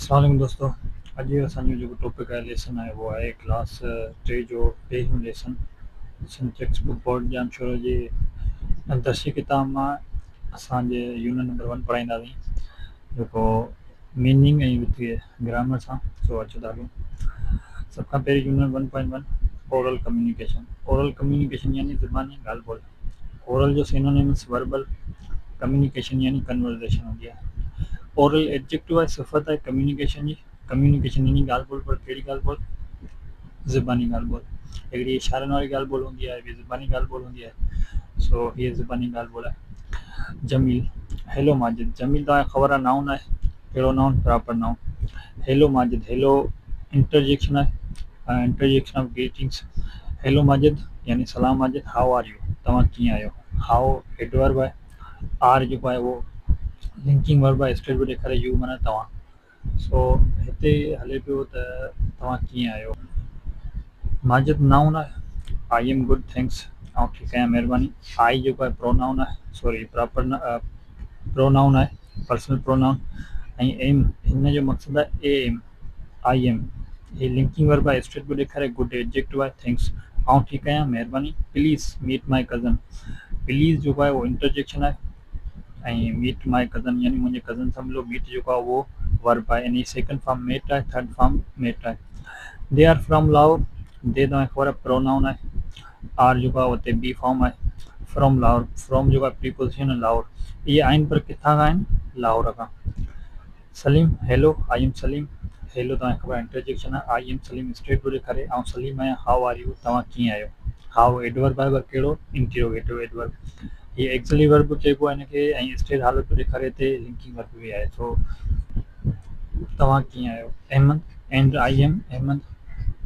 अस्सलाम वालेकुम दोस्तों। अॼु असांजो जेको टॉपिक आहे लेसन आहे उहो आहे क्लास 3 जो पहिरियों लेसन सिंटेक्स बुक बोर्ड जानशोर जे दर्सी किताब मां असांजे यूनिट नंबर 1 पढ़ाईंदासीं जेको मीनिंग ऐं विथ ग्रामर सां। सो अचो था हलूं। सभ खां पहिरीं unit 1.1 oral communication. Oral communication यानी ज़ुबानी ॻाल्हि ॿोल। ओरल जो सिनोनिम्स वर्बल, कम्युनिकेशन यानी कन्वर्सेशन हूंदी आहे। ओरल एडजेक्टिव आहे, सिफ़त आहे कम्युनिकेशन जी। कम्युनिकेशन यानी ॻाल्हि ॿोल, पर कहिड़ी ॻाल्हि ॿोल? ज़ुबानी ॻाल्हि ॿोल। हिकिड़ी इशारनि वारी ॻाल्हि ॿोल हूंदी आहे, ॿी ज़ुबानी ॻाल्हि ॿोल हूंदी आहे। सो हीअ ज़ुबानी ॻाल्हि ॿोल आहे। जमील, हेलो माजिद। जमील तव्हांखे ख़बर आहे नाउन आहे, कहिड़ो noun? Proper noun. Hello Majid, hello interjection आहे, interjection of greetings. Hello Majid यानी सलाम माजिद, हाउ आर यू, तव्हां कीअं आहियो। हाउ एडवर्ब आहे, आर जेको आहे उहो लिंकिंग वर्ब आहे, स्टेट बि ॾेखारे, यू माना तव्हां। सो हिते हले पियो त तव्हां कीअं आहियो। माजिद नाउन आहे, आई एम गुड थैंक्स, ऐं ठीकु आहियां महिरबानी। आई जेको आहे प्रोनाउन आहे, सॉरी प्रॉपर प्रोनाउन आहे, पर्सनल प्रोनाउन। ऐं एम, हिन जो मक़सदु आहे ए एम, आई एम। ही लिंकिंग वर्ब आहे, स्टेट बि ॾेखारे, गुड एडजेक्टिव आहे, थैंक्स, ऐं ठीकु आहियां महिरबानी। Please meet my cousin. Please जेको आहे उहो इंटरजेक्शन आहे, ऐं मीट माई कज़न यानी मुंहिंजे कज़न सां मिलो। मीट जेको आहे उहो वर्ब आहे, यानी सेकंड फॉर्म मेट आहे, थर्ड फॉर्म मेट आहे। They are from Lahore. They तव्हांखे ख़बर आहे प्रोनाउन आहे, आर जेको आहे उते बी फॉर्म आहे। फ्रॉम लाहौर, फ्रॉम जेको आहे प्रीपोजिशन आहे लाहौर। इहे आहिनि पर किथां खां आहिनि? लाहौर खां। Salim, hello I am Salim. Hello तव्हांखे ख़बर आहे इंटरजेक्शन आहे, आई एम सलीम स्टेट बि ॾेखारे, ऐं सलीम आहियां, हाउ आर यू, तव्हां कीअं आहियो। हाउ एडवर्ब आहे, पर कहिड़ो? Interrogative adverb. ये एक्चुअली वर्ब चइबो आहे हिनखे, ऐं स्टेट हालत बि ॾेखारे, हिते लिंकिंग वर्ब बि आहे। सो तव्हां कीअं आहियो। Ahmed, and I am Ahmed,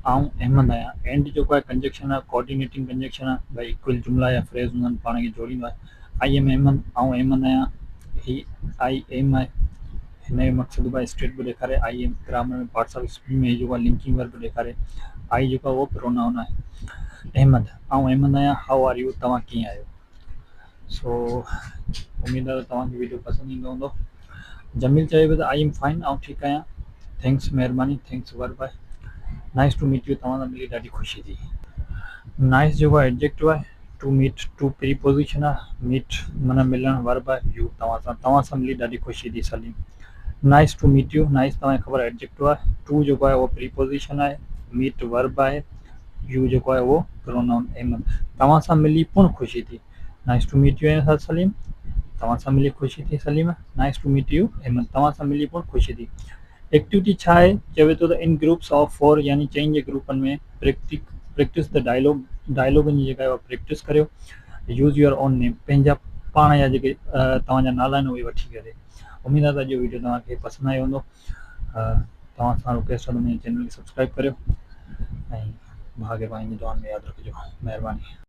आऊं अहमद आहियां। एंड जेको आहे कंजक्शन आहे, कोऑर्डिनेटिंग कंजक्शन आहे, भई इक्वल जुमिला या फ्रेज़ हुननि पाण खे जोड़ींदो आहे। आई एम अहमद, आऊं अहमद आहियां। ही आई एम आहे, हिन जो मक़सदु बि आहे, स्टेट बि ॾेखारे, आई एम। ग्रामर में पार्ट्स ऑफ स्पीच में जेको आहे लिंकिंग वर्ब ॾेखारे। आई जेको आहे उहो प्रोनाउन आहे। अहमद, आऊं अहमद आहियां, हाउ आर यू, तव्हां कीअं आहियो। सो उमेदु आहे त तव्हांखे वीडियो पसंदि ईंदो हूंदो। जमील चए पियो त आई एम फाइन, ऐं ठीकु आहियां, थैंक्स महिरबानी, थैंक्स वर्ब आहे। नाइस टू मीट यू, तव्हां सां मिली ॾाढी ख़ुशी थी। नाइस जेको आहे एडजेक्टिव आहे, टू मीट टू प्रीपोजिशन आहे, मीट माना मिलणु वर्ब आहे, यू तव्हां सां मिली ॾाढी ख़ुशी थी। सलीम, नाइस टू मीट यू। नाइस तव्हांखे ख़बर आहे एडजेक्टिव आहे, टू जेको आहे उहो प्रीपोजिशन आहे, मीट वर्ब आहे, यू जेको आहे उहो प्रोनाउन। अहमद, तव्हां सां मिली पुण ख़ुशी थी। नाइस टू मीट यू आहे सलीम, तव्हां सां मिली ख़ुशी थी। सलीम, नाइस टू मीट यू अहमद, तव्हां सां मिली पुण ख़ुशी थी। एक्टिविटी छा आहे? चवे थो त इन ग्रुप्स ऑफ 4 यानी 4 जे ग्रुपनि में प्रैक्टिस द डायलॉगनि जी जेका आहे उहा प्रैक्टिस करियो। यूज़ योर ओन नेम, पंहिंजा पाण जा जेके तव्हांजा नाला आहिनि उहे वठी करे। उमेद आहे त अॼु वीडियो तव्हांखे पसंदि आयो हूंदो। तव्हां सां रिक्वेस्ट आहे त मुंहिंजे चैनल खे सब्सक्राइब करियो, ऐं भाउ खे पंहिंजी दुआनि में यादि रखिजो। महिरबानी।